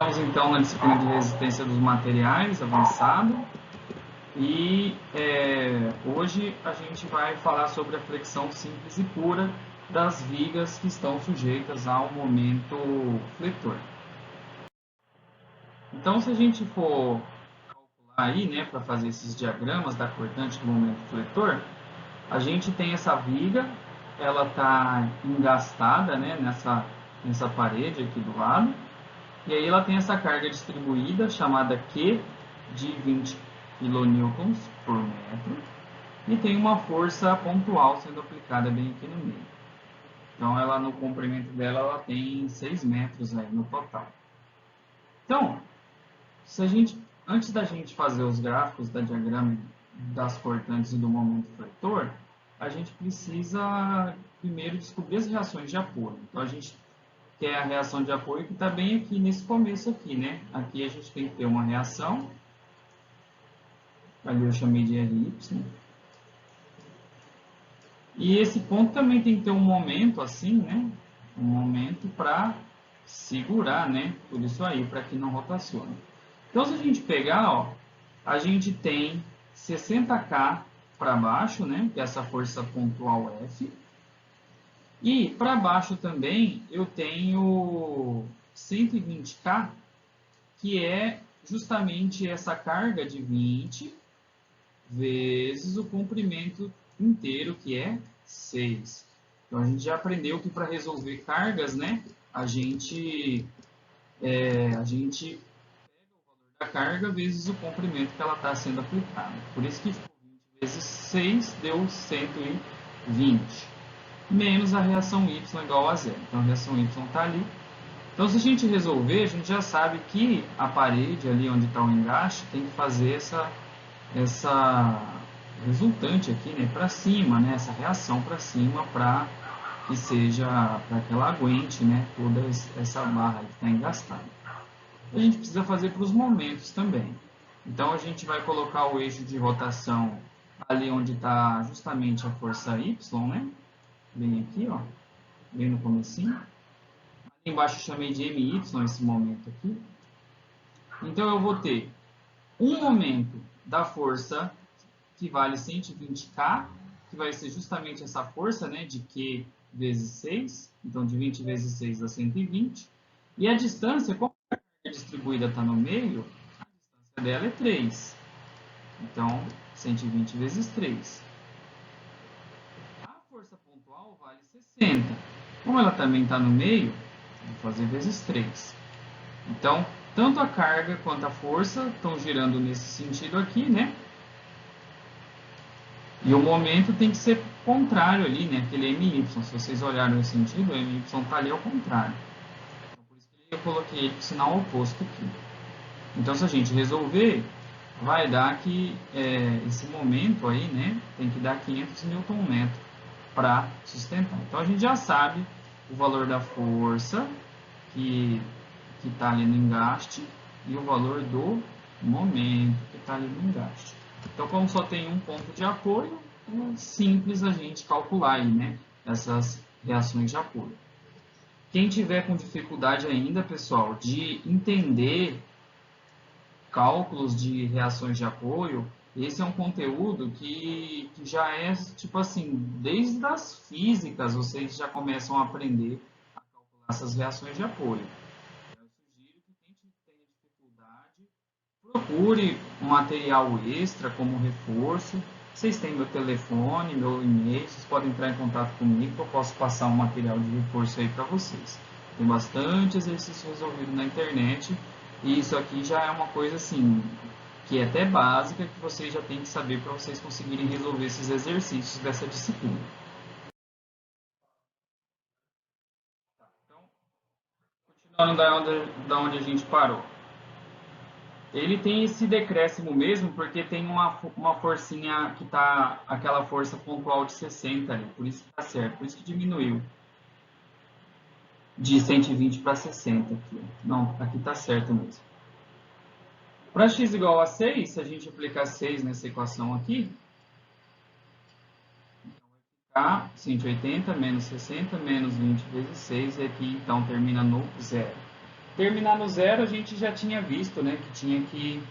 Estamos então na disciplina de resistência dos materiais avançado e hoje a gente vai falar sobre a flexão simples e pura das vigas que estão sujeitas ao momento fletor. Então, se a gente for calcular aí, né, para fazer esses diagramas da cortante do momento fletor, a gente tem essa viga, ela está engastada, né, nessa parede aqui do lado. E aí ela tem essa carga distribuída, chamada Q, de 20 kN por metro, e tem uma força pontual sendo aplicada bem aqui no meio. Então, ela no comprimento dela, ela tem 6 metros aí no total. Então, antes da gente fazer os gráficos da diagrama das cortantes e do momento fletor, a gente precisa primeiro descobrir as reações de apoio. Então, a gente que é a reação de apoio que está bem aqui nesse começo aqui, né? Aqui a gente tem que ter uma reação, ali eu chamei de RY, e esse ponto também tem que ter um momento assim, né? Um momento para segurar, né? Por isso aí, para que não rotacione. Então, se a gente pegar, ó, a gente tem 60K para baixo, né? Que é essa força pontual F. E para baixo também eu tenho 120K, que é justamente essa carga de 20 vezes o comprimento inteiro, que é 6. Então, a gente já aprendeu que para resolver cargas, né, a gente pega o valor da carga vezes o comprimento que ela está sendo aplicada. Por isso que 20 vezes 6 deu 120. Menos a reação Y igual a zero. Então, a reação Y está ali. Então, se a gente resolver, a gente já sabe que a parede, ali onde está o engaste, tem que fazer essa resultante aqui, né, para cima, né, essa reação para cima, para que seja, para que ela aguente, né, toda essa barra que está engastada. A gente precisa fazer para os momentos também. Então, a gente vai colocar o eixo de rotação ali onde está justamente a força Y, né, bem aqui, ó, bem no comecinho. Ali embaixo eu chamei de MY esse momento aqui. Então, eu vou ter um momento da força que vale 120K, que vai ser justamente essa força, né, de Q vezes 6. Então, de 20 vezes 6 dá 120. E a distância, como a carga distribuída está no meio, a distância dela é 3. Então, 120 vezes 3. A força pontual vale 60. Como ela também está no meio, vou fazer vezes 3. Então, tanto a carga quanto a força estão girando nesse sentido aqui, né? E o momento tem que ser contrário ali, né? Aquele MY. Se vocês olharem o sentido, o MY está ali ao contrário. Então, por isso que eu coloquei ele com sinal oposto aqui. Então, se a gente resolver, vai dar que esse momento aí, né? Tem que dar 500 Nm para sustentar. Então, a gente já sabe o valor da força que está ali no engaste e o valor do momento que está ali no engaste. Então, como só tem um ponto de apoio, é simples a gente calcular aí, né, essas reações de apoio. Quem tiver com dificuldade ainda, pessoal, de entender cálculos de reações de apoio, esse é um conteúdo que já é, tipo assim, desde as físicas vocês já começam a aprender a calcular essas reações de apoio. Eu sugiro que quem tenha dificuldade, procure um material extra como reforço. Vocês têm meu telefone, meu e-mail, vocês podem entrar em contato comigo que eu posso passar um material de reforço aí para vocês. Tem bastante exercício resolvido na internet e isso aqui já é uma coisa assim que é até básica que vocês já têm que saber para vocês conseguirem resolver esses exercícios dessa disciplina. Então, continuando da onde a gente parou. Ele tem esse decréscimo mesmo porque tem uma forcinha que tá aquela força pontual de 60 ali, por isso que tá certo, por isso que diminuiu de 120 para 60 aqui. Não, aqui tá certo mesmo. Para x igual a 6, se a gente aplicar 6 nessa equação aqui, então vai ficar 180 menos 60 menos 20 vezes 6, e aqui então termina no zero. Terminar no zero a gente já tinha visto, né, que tinha que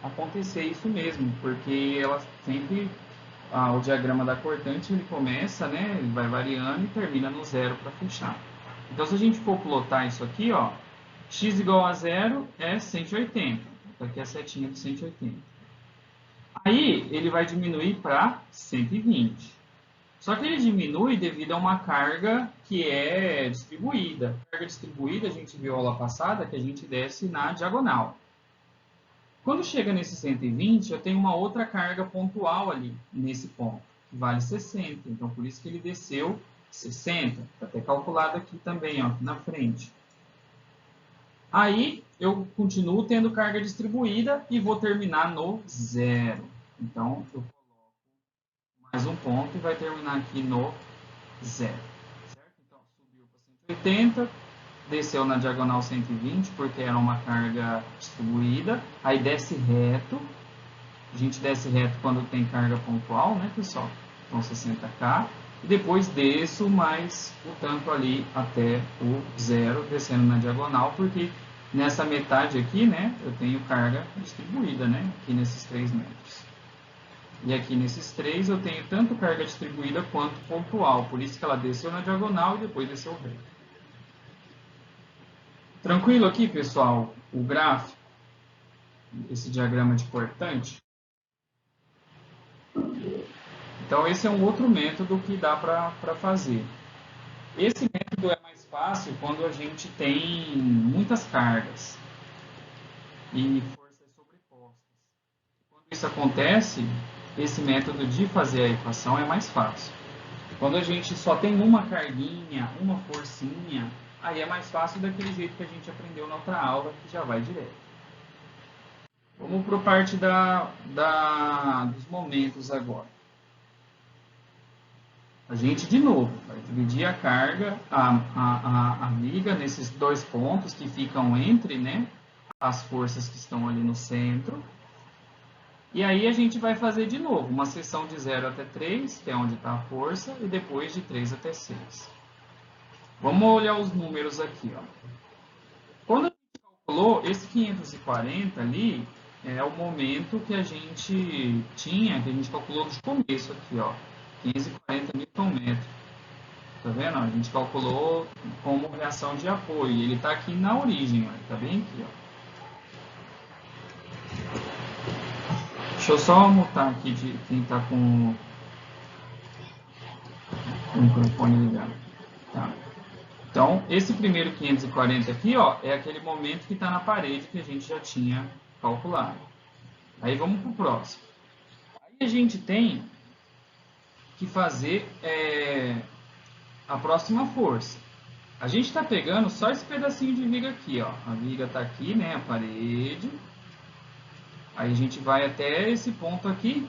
acontecer isso mesmo, porque ela sempre, o diagrama da cortante ele começa, né, ele vai variando e termina no zero para fechar. Então se a gente for plotar isso aqui, ó, x igual a zero é 180, aqui é a setinha de 180. Aí ele vai diminuir para 120. Só que ele diminui devido a uma carga que é distribuída. A carga distribuída, a gente viu aula passada, que a gente desce na diagonal. Quando chega nesse 120, eu tenho uma outra carga pontual ali, nesse ponto, que vale 60. Então, por isso que ele desceu 60. Está até calculado aqui também, ó, aqui na frente. Aí, eu continuo tendo carga distribuída e vou terminar no zero. Então, eu coloco mais um ponto e vai terminar aqui no zero. Certo? Então, subiu para 180, desceu na diagonal 120, porque era uma carga distribuída. Aí desce reto. A gente desce reto quando tem carga pontual, né, pessoal? Então, 60K. E depois desço mais o tanto ali até o zero, descendo na diagonal, porque nessa metade aqui, né, eu tenho carga distribuída, né, aqui nesses 3 metros. E aqui nesses 3 eu tenho tanto carga distribuída quanto pontual, por isso que ela desceu na diagonal e depois desceu reto. Tranquilo aqui, pessoal, o gráfico, esse diagrama de cortante? Então, esse é um outro método que dá para fazer. Esse método é mais fácil quando a gente tem muitas cargas e forças sobrepostas. Quando isso acontece, esse método de fazer a equação é mais fácil. Quando a gente só tem uma carguinha, uma forcinha, aí é mais fácil daquele jeito que a gente aprendeu na outra aula, que já vai direto. Vamos para a parte dos momentos agora. A gente, de novo, vai dividir a carga, a liga nesses 2 pontos que ficam entre, né, as forças que estão ali no centro. E aí a gente vai fazer de novo uma seção de 0 até 3, que é onde está a força, e depois de 3 até 6. Vamos olhar os números aqui, ó. Quando a gente calculou esse 540 ali, é o momento que a gente tinha, que a gente calculou no começo aqui, ó. 540 Nm. Tá vendo? A gente calculou como reação de apoio. Ele está aqui na origem, está bem aqui. Ó. Deixa eu só mutar aqui de quem está com o microfone ligado. Tá. Então, esse primeiro 540 aqui, ó, é aquele momento que está na parede que a gente já tinha calculado. Aí vamos para o próximo. Aí a gente tem que fazer a próxima força. A gente está pegando só esse pedacinho de viga aqui, ó. A viga está aqui, né, a parede. Aí a gente vai até esse ponto aqui.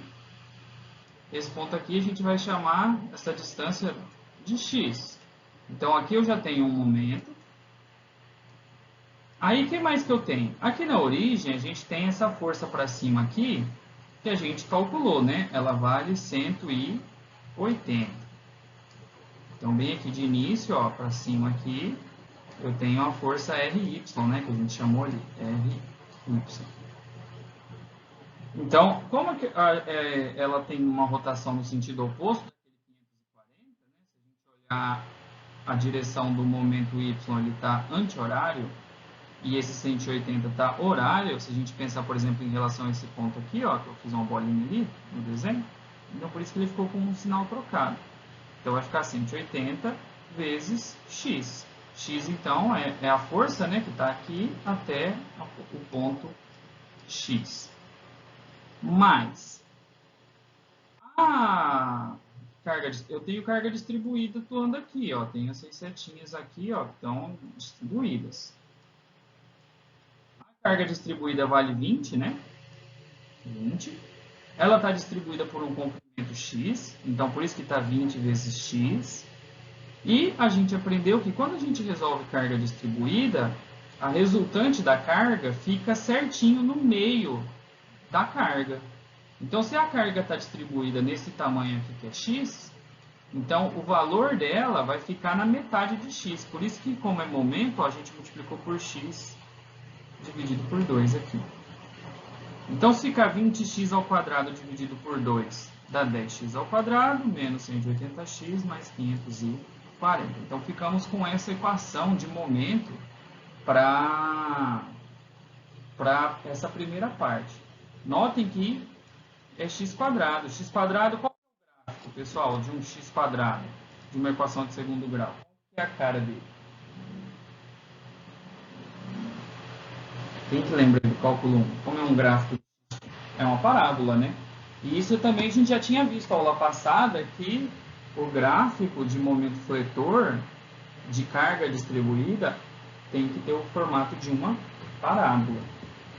Esse ponto aqui a gente vai chamar essa distância de x. Então aqui eu já tenho um momento. Aí o que mais que eu tenho? Aqui na origem a gente tem essa força para cima aqui, que a gente calculou, né? Ela vale 180. Então, bem aqui de início, ó, para cima aqui, eu tenho a força RY, né, que a gente chamou ali, RY. Então, como que, ela tem uma rotação no sentido oposto daquele 540, né, se a gente olhar a direção do momento Y, ele está anti-horário, e esse 180 está horário, se a gente pensar, por exemplo, em relação a esse ponto aqui, ó, que eu fiz uma bolinha ali no desenho, então por isso que ele ficou com um sinal trocado. Então, vai ficar 180 vezes x. X, então, é a força, né, que está aqui até o ponto x. Mais a carga, eu tenho carga distribuída atuando aqui, ó. Tenho essas setinhas aqui, ó, que estão distribuídas. A carga distribuída vale 20, né? 20. Ela está distribuída por um comprimento x, então por isso que está 20 vezes x. E a gente aprendeu que quando a gente resolve carga distribuída, a resultante da carga fica certinho no meio da carga. Então, se a carga está distribuída nesse tamanho aqui, que é x, Então, o valor dela vai ficar na metade de x. Por isso que, como é momento, a gente multiplicou por x dividido por 2 aqui. Então, se ficar 20x ao quadrado dividido por 2, dá 10x ao quadrado, menos 180x, mais 540. Então, ficamos com essa equação de momento para essa primeira parte. Notem que é x quadrado. X quadrado, qual é o gráfico, pessoal, de um x quadrado, de uma equação de segundo grau? Qual é a cara dele? Quem que lembra do cálculo 1? Como é um gráfico? É uma parábola, né? E isso também a gente já tinha visto a aula passada, que o gráfico de momento fletor de carga distribuída tem que ter o formato de uma parábola.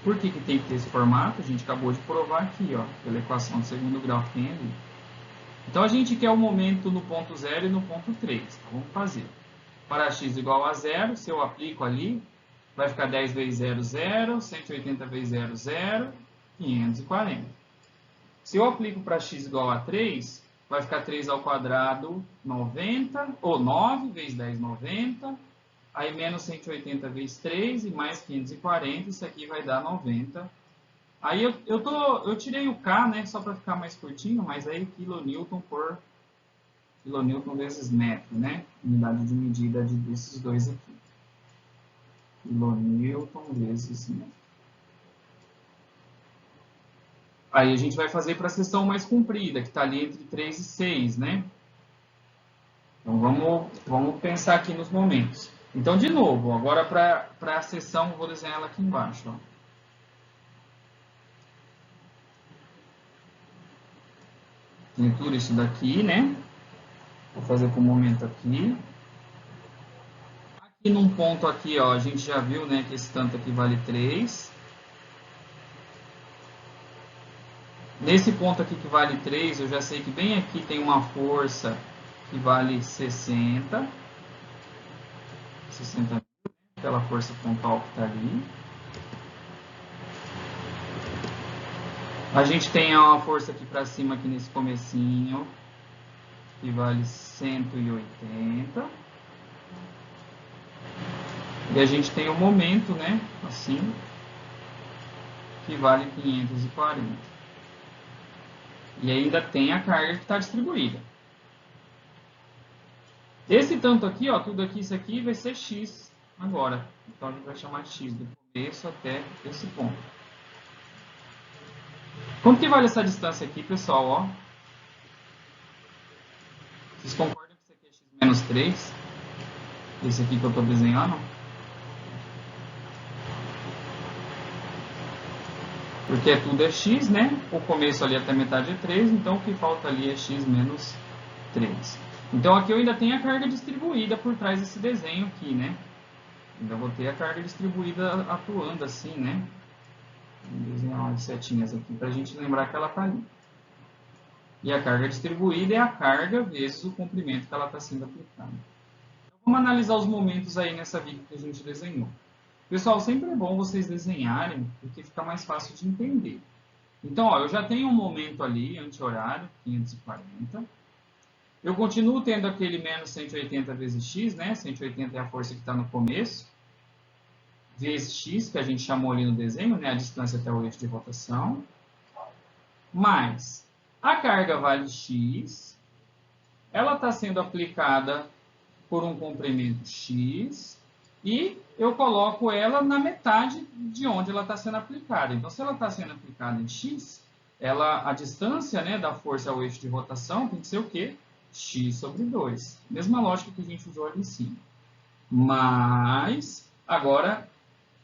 Por que tem que ter esse formato? A gente acabou de provar aqui, ó, pela equação de segundo grau que tem ali. Então, a gente quer o momento no ponto 0 e no ponto 3. Então, vamos fazer. Para x igual a 0, se eu aplico ali, vai ficar 10 vezes 0, 0, 180 vezes 0, 0, 540. Se eu aplico para x igual a 3, vai ficar 3 ao quadrado, 90, ou 9 vezes 10, 90. Aí menos 180 vezes 3 e mais 540, isso aqui vai dar 90. Aí eu tirei o K, né, só para ficar mais curtinho, mas aí quilonewton por quilonewton vezes metro, né? Unidade de medida desses dois aqui. Quilonewton vezes metro. Aí a gente vai fazer para a seção mais comprida, que está ali entre 3 e 6, né? Então vamos pensar aqui nos momentos. Então, de novo, agora para a seção, vou desenhar ela aqui embaixo. Ó. Tem tudo isso daqui, né? Vou fazer com o momento aqui. Aqui num ponto aqui, ó, a gente já viu, né, que esse tanto aqui vale 3. Nesse ponto aqui que vale 3, eu já sei que bem aqui tem uma força que vale 60. 60 pela força pontual que está ali. A gente tem uma força aqui para cima, aqui nesse comecinho, que vale 180. E a gente tem o momento, né, assim, que vale 540. E ainda tem a carga que está distribuída. Esse tanto aqui, ó, tudo aqui, isso aqui vai ser x agora. Então a gente vai chamar de x do começo até esse ponto. Quanto que vale essa distância aqui, pessoal? Ó? Vocês concordam que isso aqui é x menos 3? Esse aqui que eu estou desenhando? Porque tudo é x, né? O começo ali até metade é 3, então o que falta ali é x menos 3. Então aqui eu ainda tenho a carga distribuída por trás desse desenho aqui, né? Ainda vou ter a carga distribuída atuando assim, né? Vou desenhar umas setinhas aqui para a gente lembrar que ela está ali. E a carga distribuída é a carga vezes o comprimento que ela está sendo aplicada. Então, vamos analisar os momentos aí nessa viga que a gente desenhou. Pessoal, sempre é bom vocês desenharem, porque fica mais fácil de entender. Então, ó, eu já tenho um momento ali, anti-horário, 540. Eu continuo tendo aquele menos 180 vezes x, né? 180 é a força que está no começo. Vezes x, que a gente chamou ali no desenho, né? A distância até o eixo de rotação. Mais a carga vale x. Ela está sendo aplicada por um comprimento x. E eu coloco ela na metade de onde ela está sendo aplicada. Então, se ela está sendo aplicada em x, a distância, né, da força ao eixo de rotação tem que ser o quê? X sobre 2. Mesma lógica que a gente usou ali em cima. Mas, agora,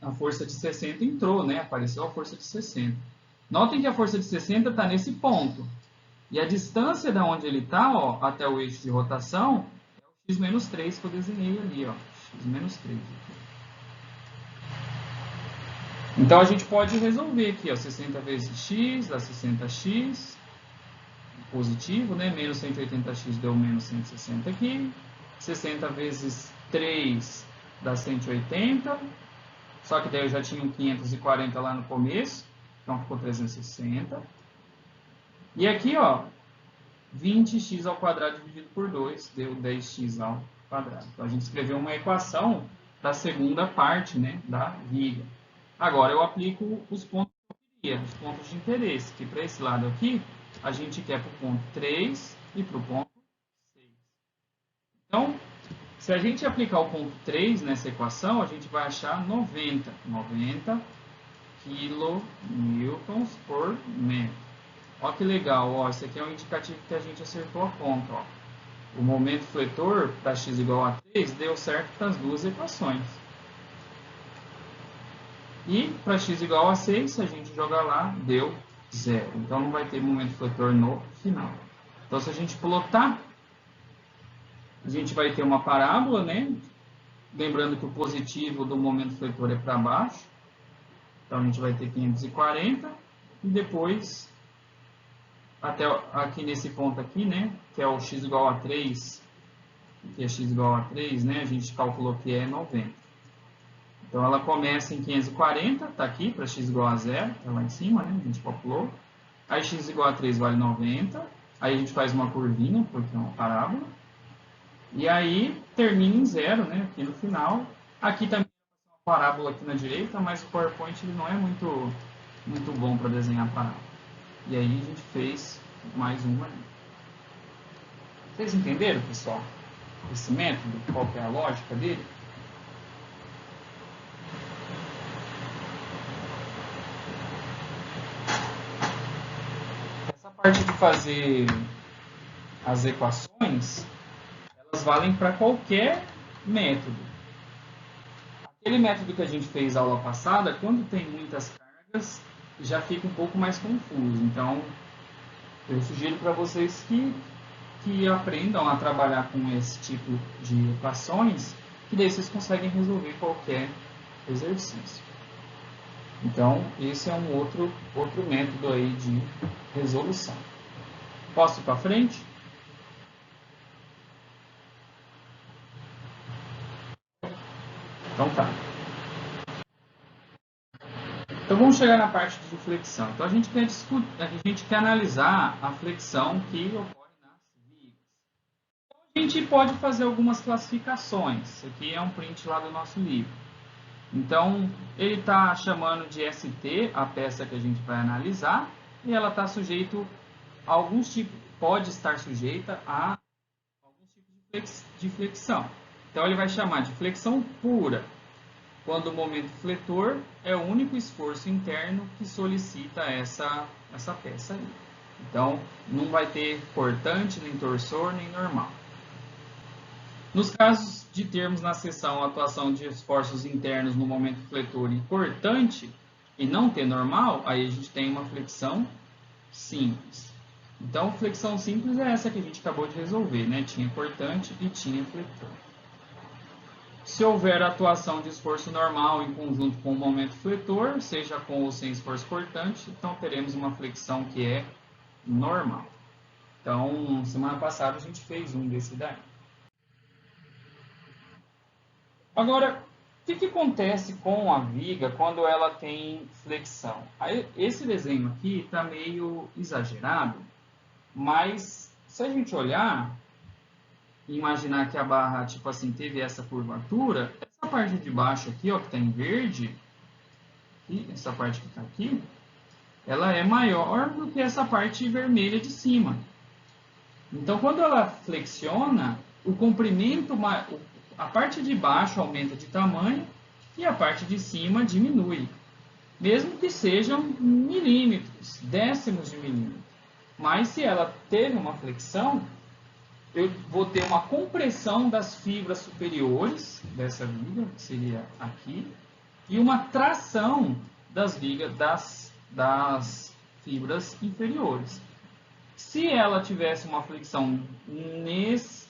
a força de 60 entrou, né? Apareceu a força de 60. Notem que a força de 60 está nesse ponto. E a distância da onde ele está, até o eixo de rotação, é o x menos 3 que eu desenhei ali, ó. X menos 3 aqui. Então, a gente pode resolver aqui, ó, 60 vezes x dá 60x, positivo, né? Menos 180x deu menos 160 aqui. 60 vezes 3 dá 180, só que daí eu já tinha um 540 lá no começo, então ficou 360. E aqui, ó, 20x ao quadrado dividido por 2 deu 10x ao quadrado. Então, a gente escreveu uma equação da segunda parte, né, da viga. Agora, eu aplico os pontos que eu queria, os pontos de interesse, que para esse lado aqui, a gente quer para o ponto 3 e para o ponto 6. Então, se a gente aplicar o ponto 3 nessa equação, a gente vai achar 90 kilonewtons por metro. Olha que legal, ó, esse aqui é um indicativo que a gente acertou a conta. Ó. O momento fletor para x igual a 3 deu certo para as duas equações. E para x igual a 6, se a gente jogar lá, deu 0. Então não vai ter momento fletor no final. Então se a gente plotar, a gente vai ter uma parábola, né? Lembrando que o positivo do momento fletor é para baixo. Então a gente vai ter 540 e depois até aqui nesse ponto aqui, né, que é o x igual a 3, que é x igual a 3, né, a gente calculou que é 90. Então ela começa em 540, tá aqui para x igual a 0, tá lá em cima, né, a gente calculou. Aí x igual a 3 vale 90, aí a gente faz uma curvinha, porque é uma parábola. E aí termina em 0, né, aqui no final. Aqui também é uma parábola aqui na direita, mas o PowerPoint ele não é muito bom para desenhar parábola. E aí a gente fez mais uma. Vocês entenderam, pessoal? Esse método, qual que é a lógica dele? Essa parte de fazer as equações, elas valem para qualquer método. Aquele método que a gente fez aula passada, quando tem muitas cargas, já fica um pouco mais confuso. Então, eu sugiro para vocês que aprendam a trabalhar com esse tipo de equações, que daí vocês conseguem resolver qualquer exercício. Então, esse é um outro método aí de resolução. Posso ir para frente? Então tá. Então vamos chegar na parte de flexão. Então a gente quer analisar a flexão que ocorre nas vigas. Então, a gente pode fazer algumas classificações. Isso aqui é um print lá do nosso livro. Então ele está chamando de ST a peça que a gente vai analisar e ela está sujeito a alguns tipos, pode estar sujeita a alguns tipos de flexão. Então ele vai chamar de flexão pura, quando o momento fletor é o único esforço interno que solicita essa peça aí. Então, não vai ter cortante, nem torsor, nem normal. Nos casos de termos na seção a atuação de esforços internos no momento fletor e cortante, e não ter normal, aí a gente tem uma flexão simples. Então, flexão simples é essa que a gente acabou de resolver, né? Tinha cortante e tinha fletor. Se houver atuação de esforço normal em conjunto com o momento fletor, seja com ou sem esforço cortante, então teremos uma flexão que é normal. Então, semana passada a gente fez um desse daí. Agora, o que acontece com a viga quando ela tem flexão? Aí, esse desenho aqui está meio exagerado, mas se a gente olhar e imaginar que a barra, tipo assim, teve essa curvatura, essa parte de baixo aqui, ó, que está em verde, e essa parte que está aqui, ela é maior do que essa parte vermelha de cima. Então, quando ela flexiona, o comprimento, a parte de baixo aumenta de tamanho e a parte de cima diminui. Mesmo que sejam milímetros, décimos de milímetro. Mas se ela teve uma flexão, eu vou ter uma compressão das fibras superiores dessa viga, que seria aqui, e uma tração das vigas das fibras inferiores. Se ela tivesse uma flexão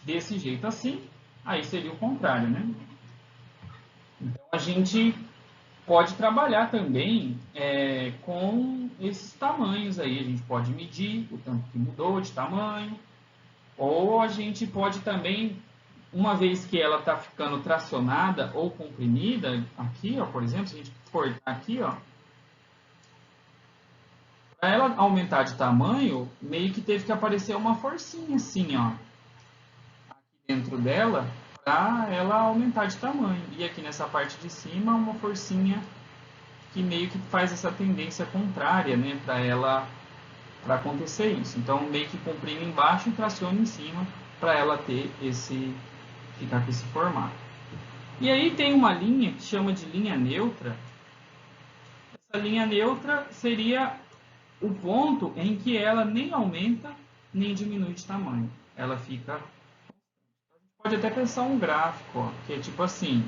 desse jeito assim, aí seria o contrário, né? Então a gente pode trabalhar também com esses tamanhos aí. A gente pode medir o tanto que mudou de tamanho, ou a gente pode também, uma vez que ela está ficando tracionada ou comprimida, aqui, ó, por exemplo, se a gente cortar aqui, ó, Para ela aumentar de tamanho, meio que teve que aparecer uma forcinha assim, ó, aqui dentro dela, para ela aumentar de tamanho. E aqui nessa parte de cima, uma forcinha que meio que faz essa tendência contrária, né, para acontecer isso. Então, meio que comprime embaixo e traciona em cima para ela ter ficar com esse formato. E aí tem uma linha que chama de linha neutra. Essa linha neutra seria o ponto em que ela nem aumenta nem diminui de tamanho. Ela fica. A gente pode até pensar um gráfico, ó, que é tipo assim.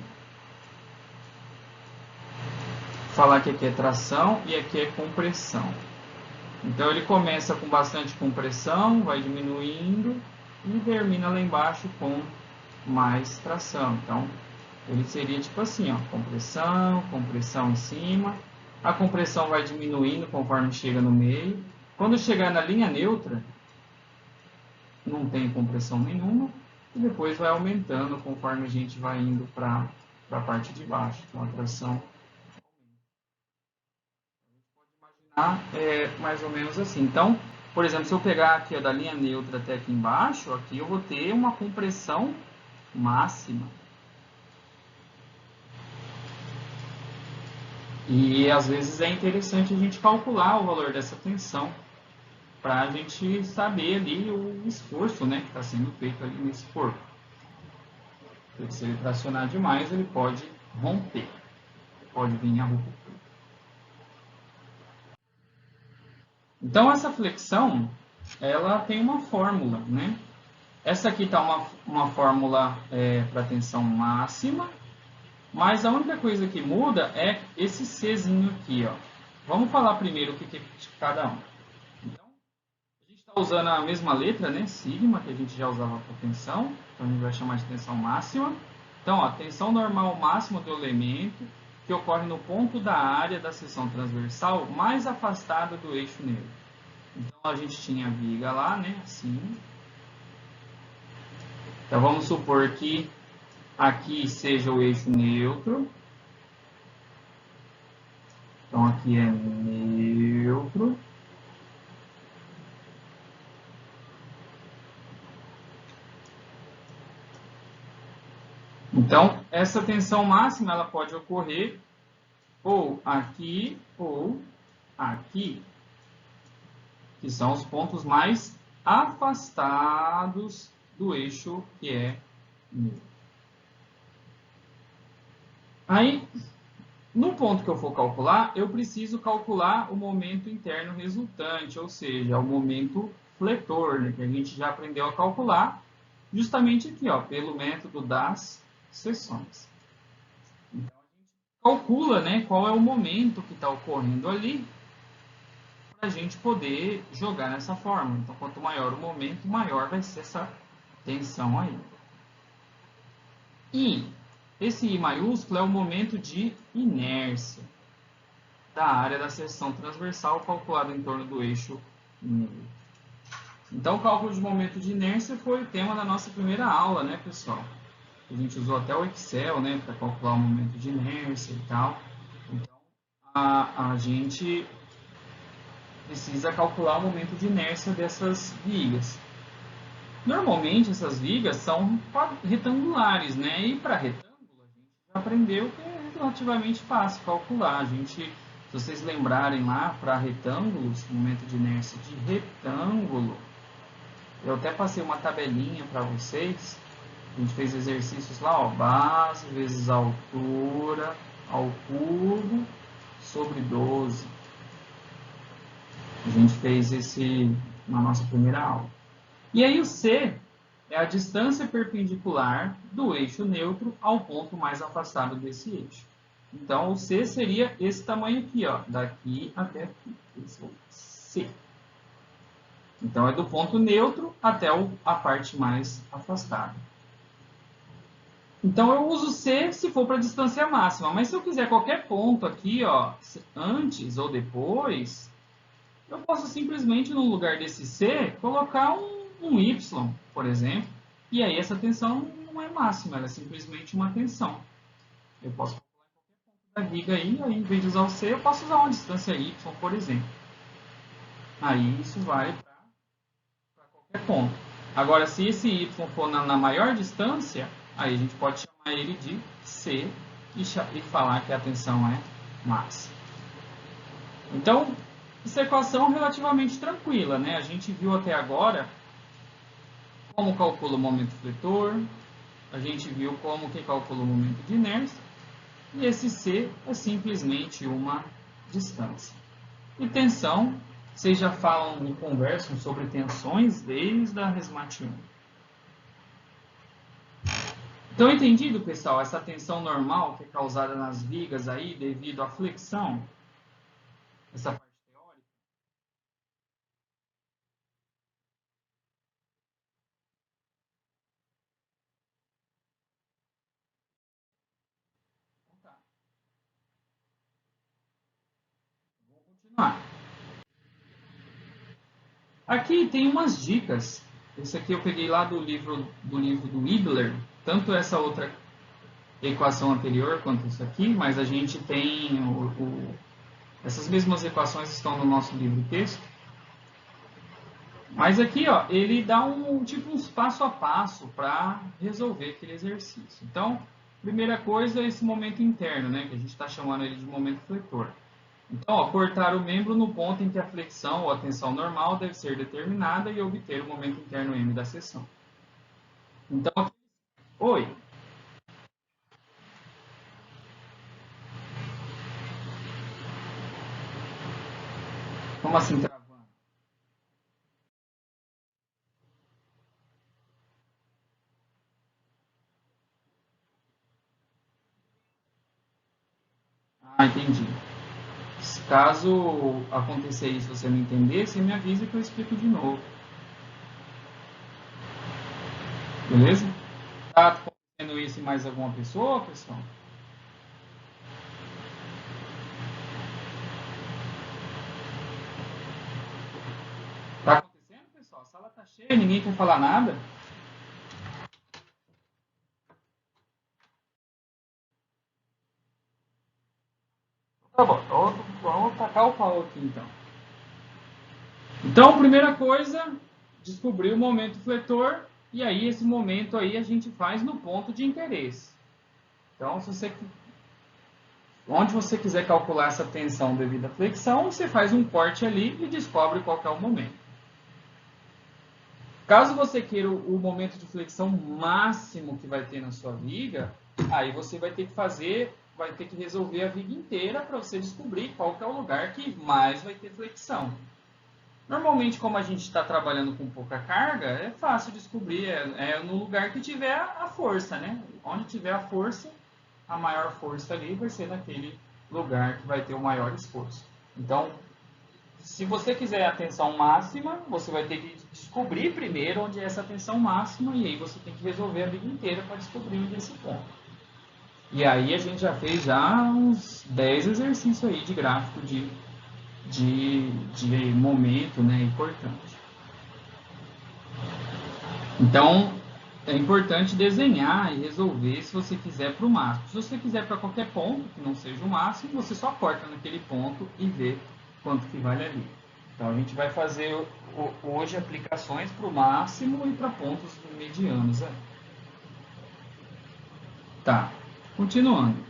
Falar que aqui é tração e aqui é compressão. Então ele começa com bastante compressão, vai diminuindo e termina lá embaixo com mais tração. Então ele seria tipo assim, ó, compressão, compressão em cima. A compressão vai diminuindo conforme chega no meio. Quando chegar na linha neutra, não tem compressão nenhuma. E depois vai aumentando conforme a gente vai indo para a parte de baixo. Então a tração é mais ou menos assim. Então, por exemplo, se eu pegar aqui ó, da linha neutra até aqui embaixo, aqui eu vou ter uma compressão máxima. E às vezes é interessante a gente calcular o valor dessa tensão para a gente saber ali o esforço, né, que está sendo feito ali nesse corpo. Porque se ele tracionar demais, ele pode romper, pode vir a ruptura. Então essa flexão, ela tem uma fórmula, né? Essa aqui está uma fórmula para tensão máxima, mas a única coisa que muda é esse Czinho aqui, ó. Vamos falar primeiro o que é de cada um. Então, a gente está usando a mesma letra, né? Sigma, que a gente já usava para tensão. Então, a gente vai chamar de tensão máxima. Então, a tensão normal máxima do elemento, que ocorre no ponto da área da seção transversal mais afastada do eixo neutro. Então, a gente tinha a viga lá, né? Assim. Então, vamos supor que aqui seja o eixo neutro. Então, aqui é neutro. Então, essa tensão máxima ela pode ocorrer ou aqui, que são os pontos mais afastados do eixo que é neutro. Aí, no ponto que eu for calcular, eu preciso calcular o momento interno resultante, ou seja, o momento fletor, né, que a gente já aprendeu a calcular, justamente aqui, ó, pelo método das seções. Então, a gente calcula, né, qual é o momento que está ocorrendo ali, para a gente poder jogar nessa forma. Então, quanto maior o momento, maior vai ser essa tensão aí. E esse I maiúsculo é o momento de inércia da área da seção transversal calculado em torno do eixo neutro. Então, o cálculo de momento de inércia foi o tema da nossa primeira aula, né, pessoal? A gente usou até o Excel, né, para calcular o momento de inércia e tal. Então, a gente precisa calcular o momento de inércia dessas vigas. Normalmente, essas vigas são retangulares, né? E para retângulo, a gente já aprendeu que é relativamente fácil calcular. Se vocês lembrarem lá, para retângulos, momento de inércia de retângulo, eu até passei uma tabelinha para vocês. A gente fez exercícios lá, ó, base vezes altura ao cubo sobre 12. A gente fez esse na nossa primeira aula. E aí o C é a distância perpendicular do eixo neutro ao ponto mais afastado desse eixo. Então, o C seria esse tamanho aqui, ó, daqui até aqui. Esse é o C. Então, é do ponto neutro até a parte mais afastada. Então, eu uso C se for para a distância máxima. Mas se eu quiser qualquer ponto aqui, ó, antes ou depois, eu posso simplesmente, no lugar desse C, colocar um Y, por exemplo. E aí essa tensão não é máxima, ela é simplesmente uma tensão. Eu posso calcular em qualquer ponto da viga aí em vez de usar o C, eu posso usar uma distância Y, por exemplo. Aí isso vale para qualquer ponto. Agora, se esse y for na maior distância, aí a gente pode chamar ele de C e falar que a tensão é máxima. Então, essa equação é relativamente tranquila, né? A gente viu até agora como calcula o momento fletor, a gente viu como que calcula o momento de inércia, e esse C é simplesmente uma distância. E tensão, vocês já falam e conversam sobre tensões desde a resmate 1. Então, entendido, pessoal, essa tensão normal que é causada nas vigas aí devido à flexão, essa parte teórica? Então, tá. Vamos continuar. Aqui tem umas dicas. Esse aqui eu peguei lá do livro do Ibler, tanto essa outra equação anterior quanto isso aqui, mas a gente tem essas mesmas equações estão no nosso livro texto. Mas aqui, ó, ele dá uns passo a passo para resolver aquele exercício. Então, primeira coisa é esse momento interno, né, que a gente está chamando ele de momento fletor. Então, ó, cortar o membro no ponto em que a flexão ou a tensão normal deve ser determinada e obter o momento interno M da seção. Então, oi. Como assim travando? Ah, entendi. Caso acontecer isso e você não entender, você me avisa que eu explico de novo. Beleza? Tá acontecendo isso em mais alguma pessoa, pessoal? Tá acontecendo, pessoal? A sala tá cheia, ninguém quer falar nada. Tá bom, vamos tacar o pau aqui então. Então, primeira coisa, descobrir o momento fletor, e aí esse momento aí a gente faz no ponto de interesse. Então, onde você quiser calcular essa tensão devido à flexão, você faz um corte ali e descobre qual é o momento. Caso você queira o momento de flexão máximo que vai ter na sua viga, aí você vai ter que resolver a viga inteira para você descobrir qual é o lugar que mais vai ter flexão. Normalmente, como a gente está trabalhando com pouca carga, é fácil descobrir, é no lugar que tiver a força, né? Onde tiver a força, a maior força ali vai ser naquele lugar que vai ter o maior esforço. Então, se você quiser a tensão máxima, você vai ter que descobrir primeiro onde é essa tensão máxima e aí você tem que resolver a vida inteira para descobrir onde é esse ponto. E aí a gente já fez uns 10 exercícios aí de gráfico de momento, né, importante. Então, é importante desenhar e resolver se você quiser para o máximo. Se você quiser para qualquer ponto que não seja o máximo, você só corta naquele ponto e vê quanto que vale ali. Então, a gente vai fazer hoje aplicações para o máximo e para pontos medianos. Tá, continuando.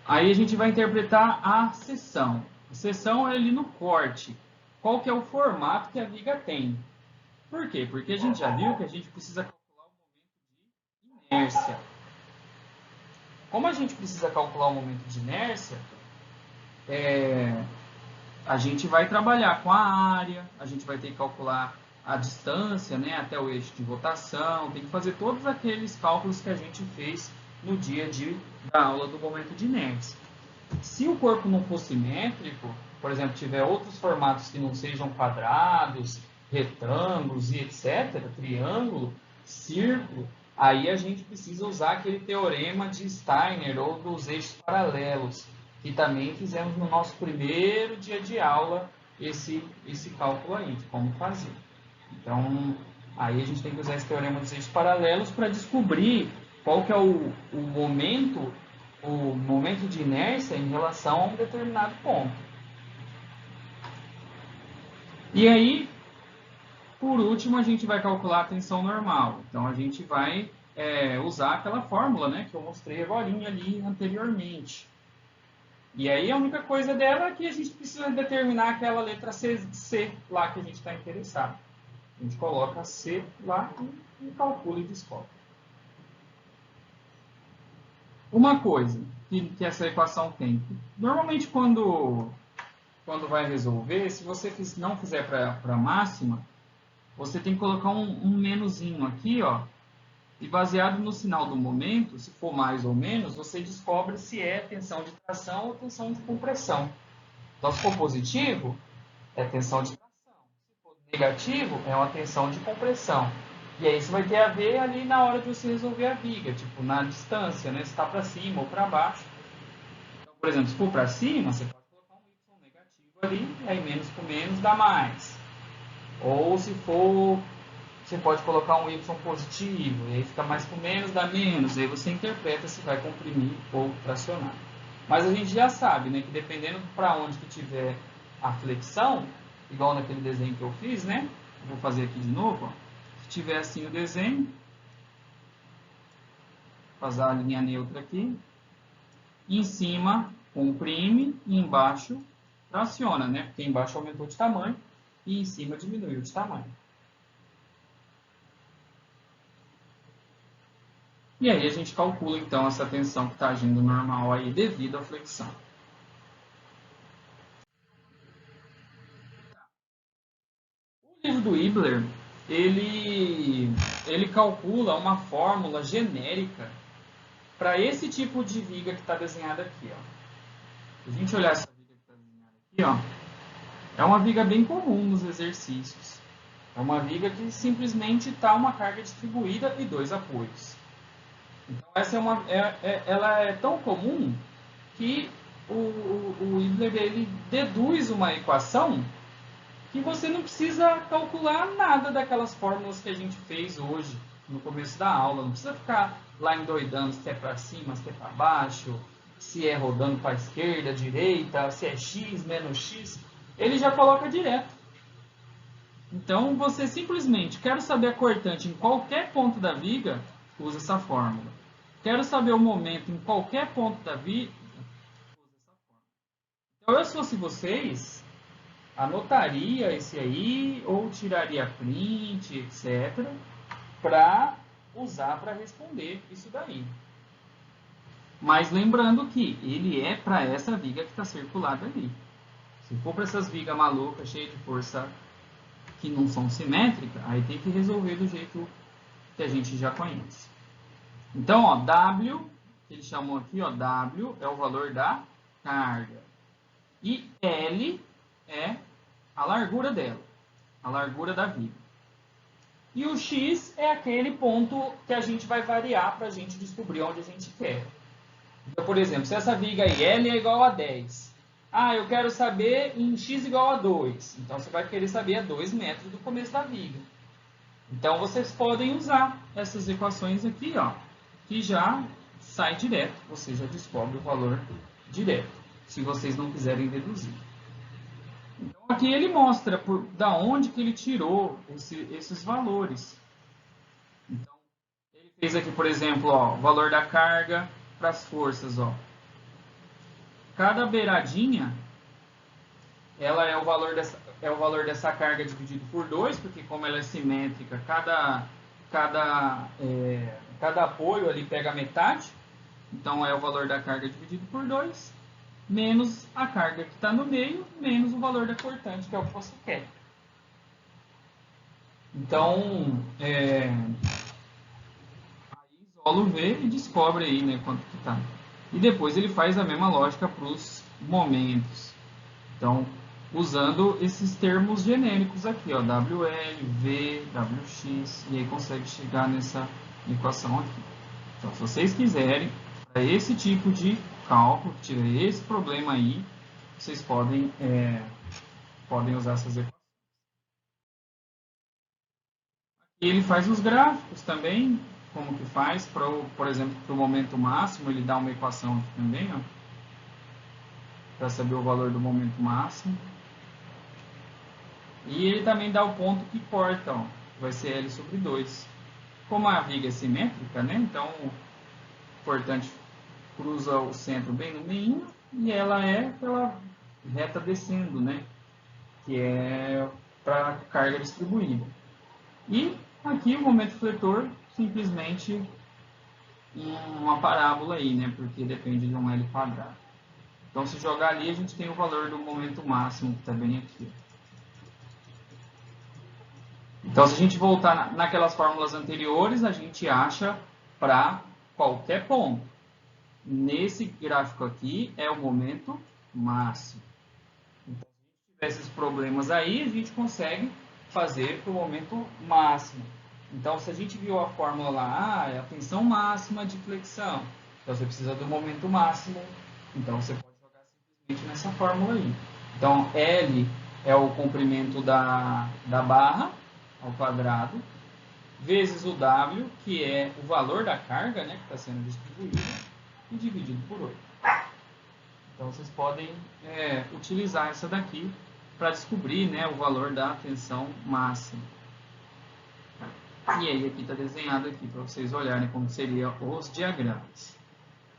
Aí a gente vai interpretar a seção. A seção é ali no corte. Qual que é o formato que a viga tem? Por quê? Porque a gente já viu que a gente precisa calcular o momento de inércia. Como a gente precisa calcular o momento de inércia, a gente vai trabalhar com a área, a gente vai ter que calcular a distância, né, até o eixo de rotação, tem que fazer todos aqueles cálculos que a gente fez no dia da aula do momento de inércia. Se o corpo não for simétrico, por exemplo, tiver outros formatos que não sejam quadrados, retângulos e etc., triângulo, círculo, aí a gente precisa usar aquele teorema de Steiner ou dos eixos paralelos, que também fizemos no nosso primeiro dia de aula esse cálculo aí, de como fazer. Então, aí a gente tem que usar esse teorema dos eixos paralelos para descobrir qual que é o momento de inércia em relação a um determinado ponto. E aí, por último, a gente vai calcular a tensão normal. Então, a gente vai usar aquela fórmula, né, que eu mostrei agora ali anteriormente. E aí, a única coisa dela é que a gente precisa determinar aquela letra C lá que a gente está interessado. A gente coloca C lá e calcula e descobre. Uma coisa que essa equação tem. Normalmente, quando vai resolver, se você não fizer para máxima, você tem que colocar um menuzinho aqui, ó, e baseado no sinal do momento, se for mais ou menos, você descobre se é tensão de tração ou tensão de compressão. Então, se for positivo, é tensão de tração. Se for negativo, é uma tensão de compressão. E aí isso vai ter a ver ali na hora de você resolver a viga, tipo na distância, né? Se está para cima ou para baixo. Então, por exemplo, se for para cima, você pode colocar um Y negativo ali, e aí menos com menos dá mais. Ou se for, você pode colocar um Y positivo, e aí fica mais com menos, dá menos. E aí você interpreta se vai comprimir ou tracionar. Mas a gente já sabe, né, que dependendo para onde que tiver a flexão, igual naquele desenho que eu fiz, né? Vou fazer aqui de novo, ó. Se tiver assim o desenho, fazer a linha neutra aqui, em cima comprime e embaixo traciona, né? Porque embaixo aumentou de tamanho e em cima diminuiu de tamanho. E aí a gente calcula então essa tensão que está agindo normal aí devido à flexão. O livro do Ibler, ele calcula uma fórmula genérica para esse tipo de viga que está desenhada aqui. Ó. Se a gente olhar essa viga que está desenhada aqui, ó, é uma viga bem comum nos exercícios. É uma viga que simplesmente está uma carga distribuída e dois apoios. Então, essa ela é tão comum que o Ibler ele deduz uma equação que você não precisa calcular nada daquelas fórmulas que a gente fez hoje, no começo da aula. Não precisa ficar lá endoidando se é para cima, se é para baixo, se é rodando para a esquerda, direita, se é x, menos x. Ele já coloca direto. Então, você simplesmente, quero saber a cortante em qualquer ponto da viga, usa essa fórmula. Quero saber o momento em qualquer ponto da viga, usa essa fórmula. Então, eu, se fosse vocês, anotaria esse aí, ou tiraria print, etc., para usar para responder isso daí. Mas lembrando que ele é para essa viga que está circulada ali. Se for para essas vigas malucas, cheias de força, que não são simétricas, aí tem que resolver do jeito que a gente já conhece. Então, ó, W, que ele chamou aqui, ó, W é o valor da carga. E L é a largura dela, a largura da viga. E o X é aquele ponto que a gente vai variar para a gente descobrir onde a gente quer. Então, por exemplo, se essa viga aí, L é igual a 10. Ah, eu quero saber em X igual a 2. Então, você vai querer saber a 2 metros do começo da viga. Então, vocês podem usar essas equações aqui, ó, que já sai direto. Você já descobre o valor direto, se vocês não quiserem deduzir. Então, aqui ele mostra da onde que ele tirou esses valores. Então, ele fez aqui, por exemplo, ó, o valor da carga para as forças. Ó. Cada beiradinha ela é o valor dessa carga dividido por 2, porque como ela é simétrica, cada apoio ali pega metade. Então, é o valor da carga dividido por 2, menos a carga que está no meio, menos o valor da cortante, que é o que você quer. Então, aí isola o V e descobre aí, né, quanto que está. E depois ele faz a mesma lógica para os momentos. Então, usando esses termos genéricos aqui, ó, WL, V, WX, e aí consegue chegar nessa equação aqui. Então, se vocês quiserem, para esse tipo de cálculo, que tiver esse problema aí, vocês podem usar essas equações. Aqui ele faz os gráficos também, como que faz, por exemplo, para o momento máximo, ele dá uma equação aqui também, ó, para saber o valor do momento máximo. E ele também dá o ponto que corta, ó, vai ser L sobre 2. Como a viga é simétrica, né? Então o cortante cruza o centro bem no meio e ela é aquela reta descendo, né? Que é para carga distribuída. E aqui o momento fletor simplesmente uma parábola aí, né? Porque depende de um L quadrado. Então se jogar ali a gente tem o valor do momento máximo que está bem aqui. Então se a gente voltar naquelas fórmulas anteriores, a gente acha para qualquer ponto. Nesse gráfico aqui é o momento máximo. Então, se a gente tiver esses problemas aí, a gente consegue fazer para o momento máximo. Então, se a gente viu a fórmula lá, é a tensão máxima de flexão. Então, você precisa do momento máximo. Então, você pode jogar simplesmente nessa fórmula aí. Então, L é o comprimento da barra ao quadrado, vezes o W, que é o valor da carga, né, que está sendo distribuída, e dividido por 8. Então, vocês podem utilizar essa daqui para descobrir, né, o valor da tensão máxima. E aí, aqui está desenhado aqui para vocês olharem como seriam os diagramas.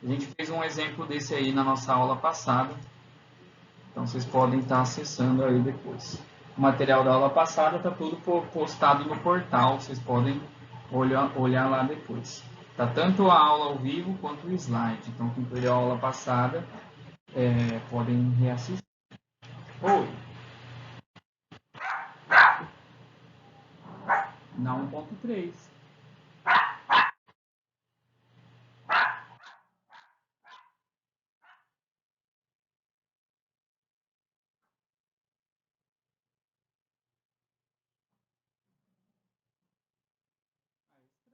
A gente fez um exemplo desse aí na nossa aula passada. Então, vocês podem estar acessando aí depois. O material da aula passada está tudo postado no portal. Vocês podem olhar lá depois. Está tanto a aula ao vivo quanto o slide. Então, quem perdeu a aula passada, podem reassistir. Oi. Na 1.3.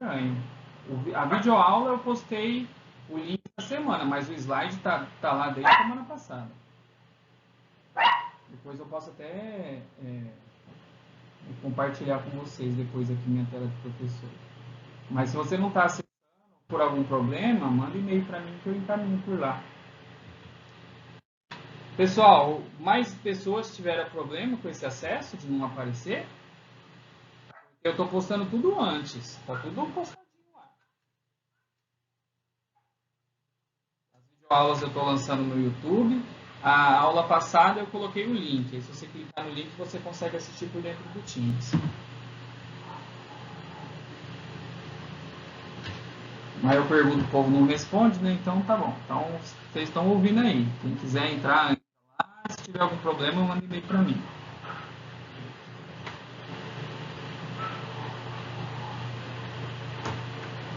Estranho. A videoaula eu postei o link da semana, mas o slide tá lá desde a semana passada. Depois eu posso até compartilhar com vocês depois aqui minha tela de professor. Mas se você não está acessando por algum problema, manda e-mail para mim que eu encaminho por lá. Pessoal, mais pessoas tiveram problema com esse acesso de não aparecer? Eu estou postando tudo antes. Está tudo postadinho lá. As videoaulas eu estou lançando no YouTube. A aula passada eu coloquei o link. Aí, se você clicar no link, você consegue assistir por dentro do Teams. Mas eu pergunto, o povo não responde, né? Então tá bom. Então vocês estão ouvindo aí. Quem quiser entrar, entra lá. Se tiver algum problema, manda e-mail para mim.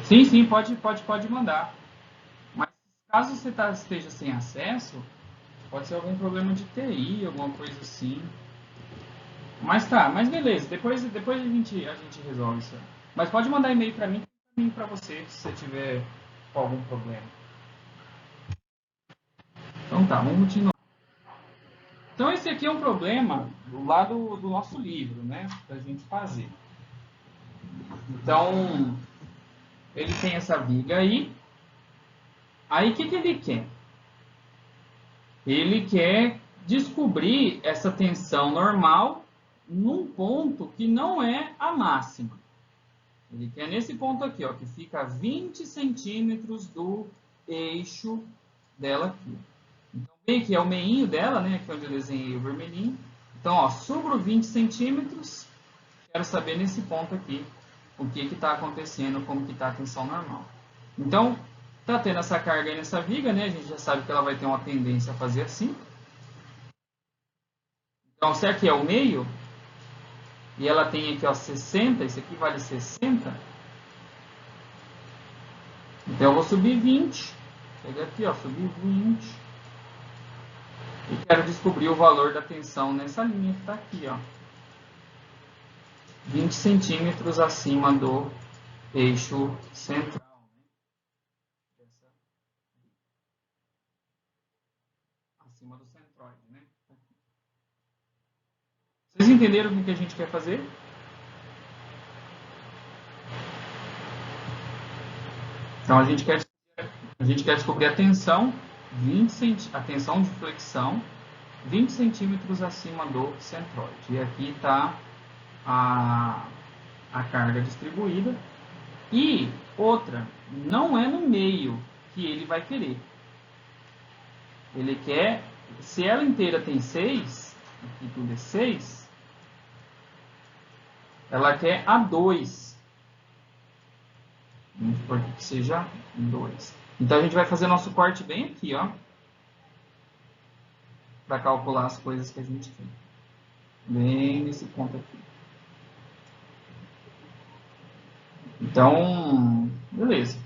Sim, pode mandar. Mas caso você esteja sem acesso, pode ser algum problema de TI, alguma coisa assim. Mas beleza, depois a gente resolve isso. Mas pode mandar e-mail para mim e para você se você tiver algum problema. Então tá, vamos continuar. Então esse aqui é um problema do lado do nosso livro, né? Pra gente fazer. Então, ele tem essa viga aí. Aí o que ele quer? Ele quer descobrir essa tensão normal num ponto que não é a máxima. Ele quer nesse ponto aqui, ó, que fica a 20 centímetros do eixo dela aqui. Então, bem aqui é o meinho dela, né? Aqui onde eu desenhei o vermelhinho. Então, ó, sobre 20 centímetros, quero saber nesse ponto aqui o que está acontecendo, como que está a tensão normal. Então, está tendo essa carga aí nessa viga, né? A gente já sabe que ela vai ter uma tendência a fazer assim. Então, se aqui é o meio, e ela tem aqui, ó, 60, isso aqui vale 60. Então, eu vou subir 20. Pega aqui, ó, subir 20. E quero descobrir o valor da tensão nessa linha que está aqui, ó. 20 centímetros acima do eixo central. Acima do centroide, né? Vocês entenderam o que a gente quer fazer? Então a gente quer descobrir a tensão, a tensão de flexão 20 centímetros acima do centroide. E aqui está a carga distribuída. E outra, não é no meio que ele vai querer. Ele quer, se ela inteira tem 6, aqui tudo é 6, ela quer a 2. Vamos supor que seja 2. Então a gente vai fazer nosso corte bem aqui, ó, para calcular as coisas que a gente tem. Bem nesse ponto aqui. Então, beleza.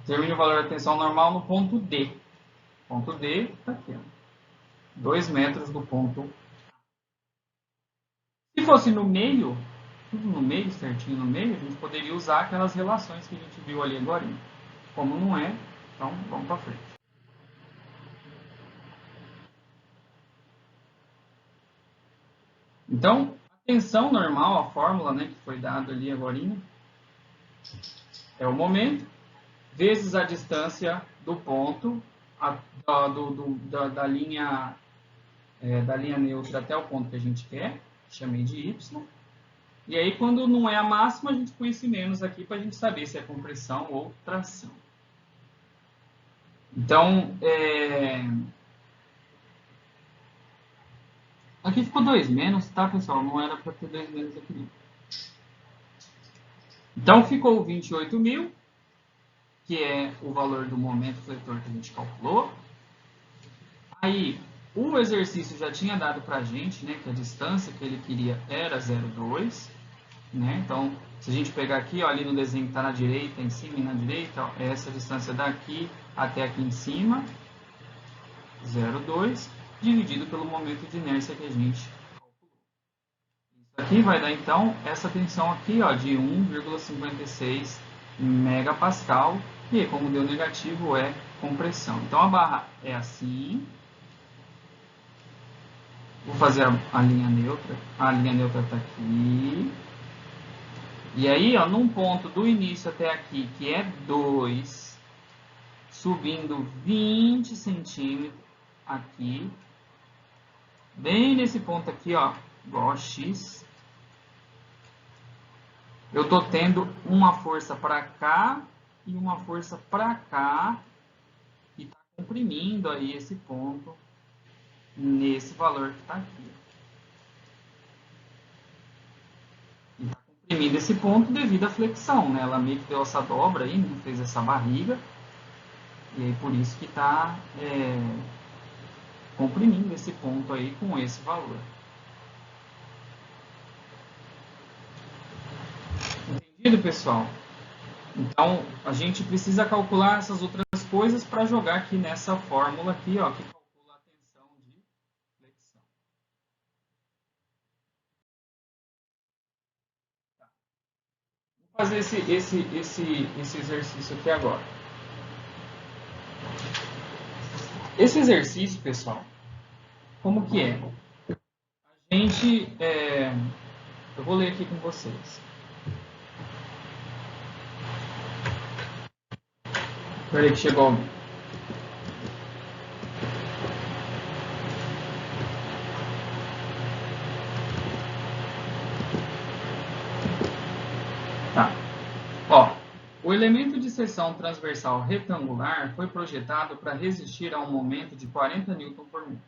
Determine o valor da tensão normal no ponto D. Ponto D está aqui, 2 metros do ponto A. Se fosse no meio, tudo no meio, certinho no meio, a gente poderia usar aquelas relações que a gente viu ali agora. Como não é, então vamos para frente. Então, a tensão normal, a fórmula, né, que foi dada ali agora, é o momento vezes a distância do ponto da linha neutra até o ponto que a gente quer, chamei de y. E aí, quando não é a máxima, a gente põe esse menos aqui para a gente saber se é compressão ou tração. Então, aqui ficou 2 menos, tá, pessoal? Não era para ter 2 menos aqui, não. Então, ficou 28.000, que é o valor do momento fletor que a gente calculou. Aí, o exercício já tinha dado para a gente, né, que a distância que ele queria era 0,2. Né? Então, se a gente pegar aqui, ó, ali no desenho que está na direita, em cima e na direita, ó, é essa distância daqui até aqui em cima, 0,2, dividido pelo momento de inércia que a gente calculou. Isso aqui vai dar, então, essa tensão aqui, ó, de 1,56 megapascal, e como deu negativo, é compressão. Então, a barra é assim. Vou fazer a linha neutra. A linha neutra está aqui. E aí, ó, num ponto do início até aqui, que é 2, subindo 20 centímetros aqui, bem nesse ponto aqui, ó, igual a x, eu tô tendo uma força para cá e uma força para cá, e tá comprimindo aí esse ponto nesse valor que está aqui. Comprimindo esse ponto devido à flexão, né? Ela meio que deu essa dobra aí, né? Fez essa barriga, e aí por isso que está comprimindo esse ponto aí com esse valor. Entendido, pessoal? Então, a gente precisa calcular essas outras coisas para jogar aqui nessa fórmula aqui, ó, que calcula a tensão de flexão. Tá. Vou fazer esse exercício aqui agora. Esse exercício, pessoal, como que é? A gente, eu vou ler aqui com vocês. Espera aí que chegou alguém. Tá. Ó, o elemento de seção transversal retangular foi projetado para resistir a um momento de 40 Nm por metro.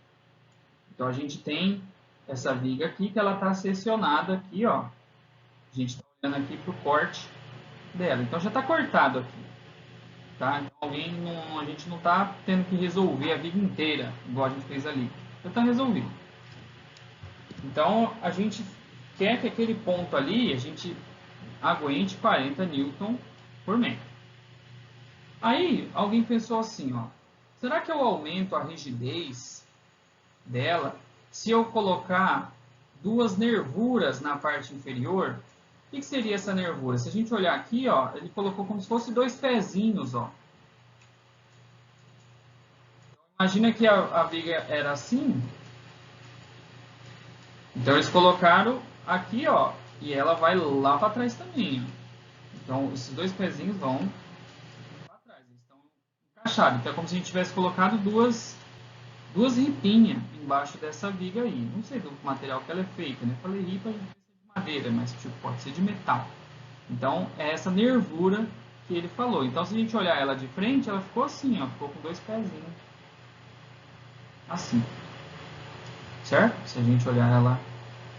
Então, a gente tem essa viga aqui que ela está seccionada aqui, ó. A gente está olhando aqui para o corte dela. Então, já está cortado aqui. Tá? Então, a gente não está tendo que resolver a viga inteira, igual a gente fez ali. Já está resolvido. Então, a gente quer que aquele ponto ali, a gente aguente 40 Nm por metro. Aí, alguém pensou assim, ó, será que eu aumento a rigidez dela se eu colocar duas nervuras na parte inferior? O que seria essa nervura? Se a gente olhar aqui, ó, ele colocou como se fosse dois pezinhos, ó. Imagina que a viga era assim. Então eles colocaram aqui, ó, e ela vai lá para trás também. Então esses dois pezinhos vão para trás, eles estão encaixados. Então é como se a gente tivesse colocado duas ripinhas embaixo dessa viga aí. Não sei do material que ela é feita, né? Falei ripa de madeira, mas tipo, pode ser de metal. Então, é essa nervura que ele falou. Então, se a gente olhar ela de frente, ela ficou assim, ó, ficou com dois pezinhos. Assim. Certo? Se a gente olhar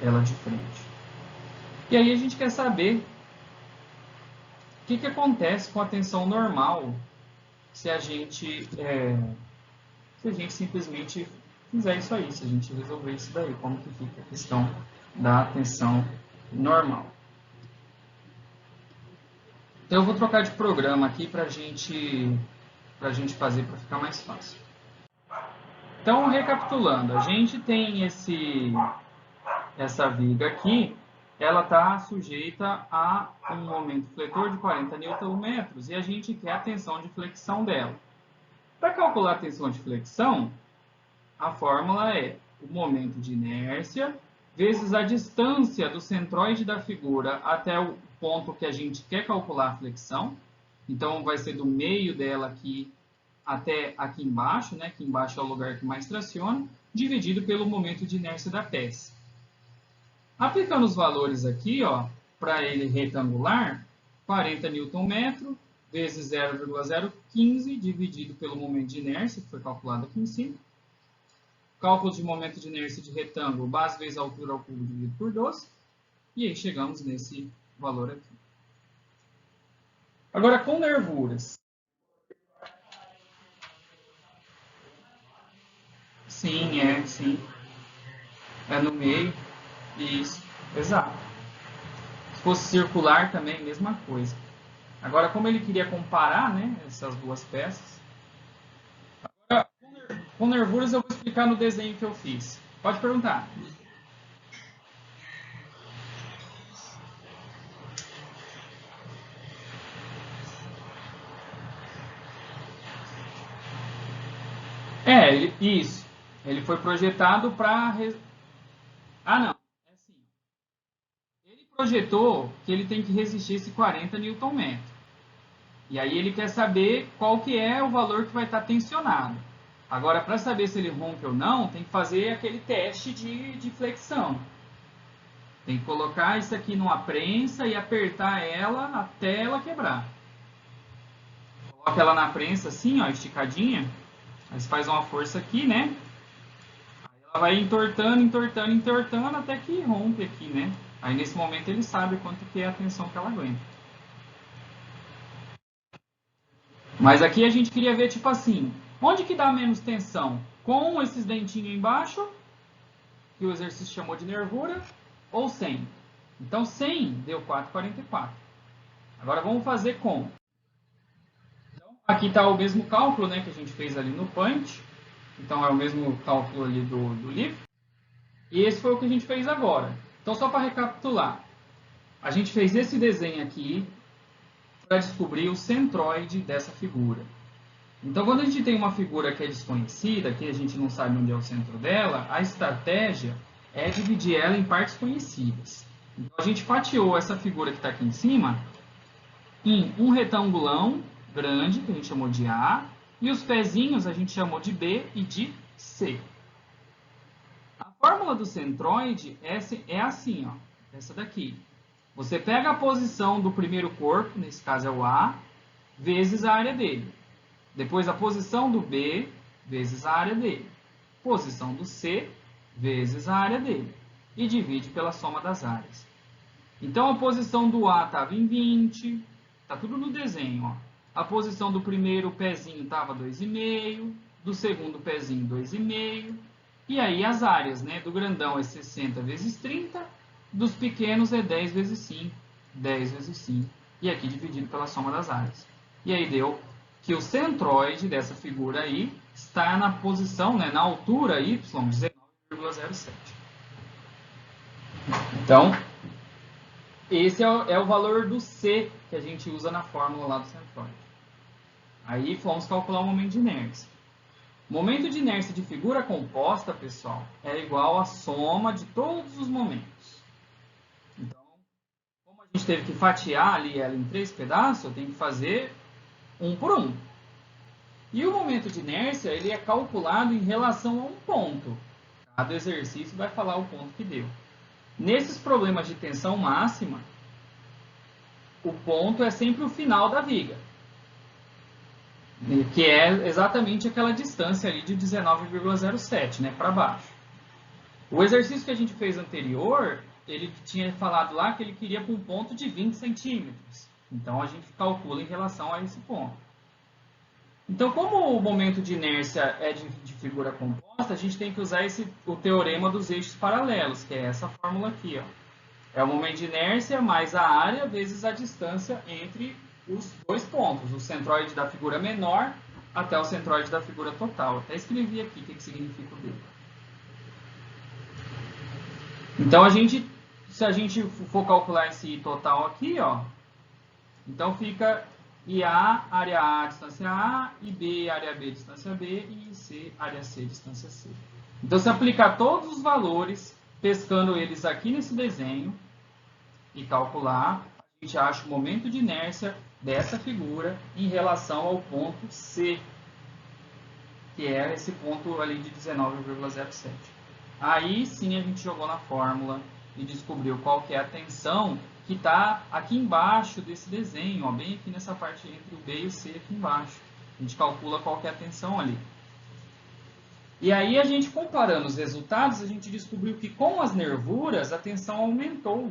ela de frente. E aí a gente quer saber o que acontece com a tensão normal se a gente simplesmente fizer isso aí, se a gente resolver isso daí, como que fica a questão da tensão normal. Então eu vou trocar de programa aqui para a gente fazer, para ficar mais fácil. Então, recapitulando, a gente tem essa viga aqui, ela está sujeita a um momento fletor de 40 Nm e a gente quer a tensão de flexão dela. Para calcular a tensão de flexão, a fórmula é o momento de inércia vezes a distância do centroide da figura até o ponto que a gente quer calcular a flexão. Então, vai ser do meio dela aqui até aqui embaixo, né? Aqui embaixo é o lugar que mais traciona, dividido pelo momento de inércia da peça. Aplicando os valores aqui, ó, para ele retangular, 40 Nm vezes 0,015 dividido pelo momento de inércia, que foi calculado aqui em cima. Cálculo de momento de inércia de retângulo, base vezes altura ao cubo dividido por 12. E aí chegamos nesse valor aqui. Agora, com nervuras. Sim, sim. É no meio. Isso, exato. Se fosse circular também, mesma coisa. Agora, como ele queria comparar, né, essas duas peças. Agora, com nervuras eu vou explicar no desenho que eu fiz. Pode perguntar. Isso. Ele foi projetado para... Ah, não. É assim. Ele projetou que ele tem que resistir esse 40 Nm. E aí ele quer saber qual que é o valor que vai estar tensionado. Agora, para saber se ele rompe ou não, tem que fazer aquele teste de flexão. Tem que colocar isso aqui numa prensa e apertar ela até ela quebrar. Coloca ela na prensa assim, ó, esticadinha. Aí você faz uma força aqui, né? Aí ela vai entortando, entortando, entortando até que rompe aqui, né? Aí nesse momento ele sabe quanto que é a tensão que ela aguenta. Mas aqui a gente queria ver tipo assim, onde que dá menos tensão? Com esses dentinhos embaixo, que o exercício chamou de nervura, ou sem? Então 100 deu 4,44. Agora vamos fazer com. Então, aqui está o mesmo cálculo, né, que a gente fez ali no Punch. Então é o mesmo cálculo ali do livro. E esse foi o que a gente fez agora. Então só para recapitular. A gente fez esse desenho aqui para descobrir o centroide dessa figura. Então, quando a gente tem uma figura que é desconhecida, que a gente não sabe onde é o centro dela, a estratégia é dividir ela em partes conhecidas. Então, a gente fatiou essa figura que está aqui em cima em um retangulão grande, que a gente chamou de A, e os pezinhos a gente chamou de B e de C. A fórmula do centroide é assim, ó, essa daqui. Você pega a posição do primeiro corpo, nesse caso é o A, vezes a área dele. Depois a posição do B vezes a área dele. Posição do C vezes a área dele. E divide pela soma das áreas. Então a posição do A estava em 20. Está tudo no desenho. Ó. A posição do primeiro pezinho estava 2,5. Do segundo pezinho 2,5. E aí as áreas, né? Do grandão é 60 vezes 30. Dos pequenos é 10 vezes 5. 10 vezes 5. E aqui dividido pela soma das áreas. E aí deu que o centroide dessa figura aí está na posição, né, na altura y, 19,07. Então, esse é o valor do C que a gente usa na fórmula lá do centroide. Aí fomos calcular o momento de inércia. O momento de inércia de figura composta, pessoal, é igual à soma de todos os momentos. Então, como a gente teve que fatiar ali ela em 3 pedaços, eu tenho que fazer um por um. E o momento de inércia, ele é calculado em relação a um ponto. Cada exercício vai falar o ponto que deu. Nesses problemas de tensão máxima, o ponto é sempre o final da viga, que é exatamente aquela distância ali de 19,07, né, para baixo. O exercício que a gente fez anterior, ele tinha falado lá que ele queria com um ponto de 20 centímetros. Então, a gente calcula em relação a esse ponto. Então, como o momento de inércia é de figura composta, a gente tem que usar o teorema dos eixos paralelos, que é essa fórmula aqui. Ó. É o momento de inércia mais a área vezes a distância entre os dois pontos, o centroide da figura menor até o centroide da figura total. Até escrevi aqui o que significa o dele. Então, se a gente for calcular esse I total aqui, ó, então fica IA, área A, distância A, IB, área B, distância B, e IC, área C, distância C. Então, se aplicar todos os valores, pescando eles aqui nesse desenho, e calcular, a gente acha o momento de inércia dessa figura em relação ao ponto C, que é esse ponto ali de 19,07. Aí sim a gente jogou na fórmula e descobriu qual que é a tensão que está aqui embaixo desse desenho, ó, bem aqui nessa parte entre o B e o C aqui embaixo. A gente calcula qual que é a tensão ali. E aí a gente comparando os resultados, a gente descobriu que com as nervuras a tensão aumentou.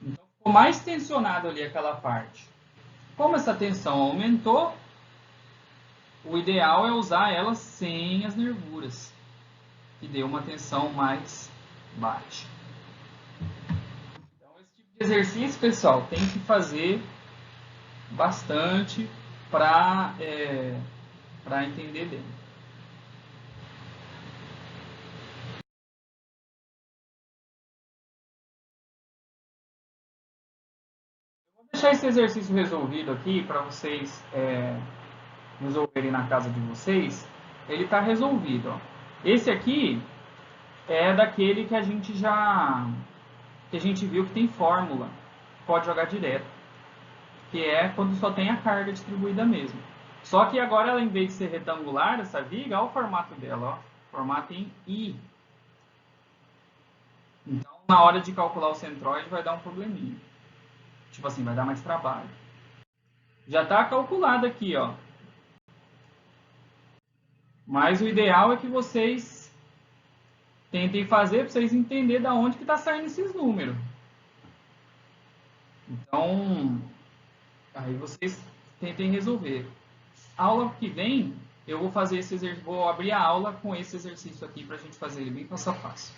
Então ficou mais tensionado ali aquela parte. Como essa tensão aumentou, o ideal é usar ela sem as nervuras, que dê uma tensão mais baixa. Então, esse tipo de exercício, pessoal, tem que fazer bastante para entender bem. Eu vou deixar esse exercício resolvido aqui para vocês resolverem na casa de vocês. Ele está resolvido. Ó. Esse aqui é daquele que a gente viu que tem fórmula, pode jogar direto, que é quando só tem a carga distribuída mesmo. Só que agora ela, em vez de ser retangular, essa viga, olha o formato dela, ó, formato em I. Então, na hora de calcular o centroide, vai dar um probleminha. Tipo assim, vai dar mais trabalho. Já está calculado aqui, ó. Mas o ideal é que vocês tentem fazer para vocês entenderem de onde que está saindo esses números. Então, aí vocês tentem resolver. Aula que vem, eu vou fazer vou abrir a aula com esse exercício aqui para a gente fazer ele bem passo a passo.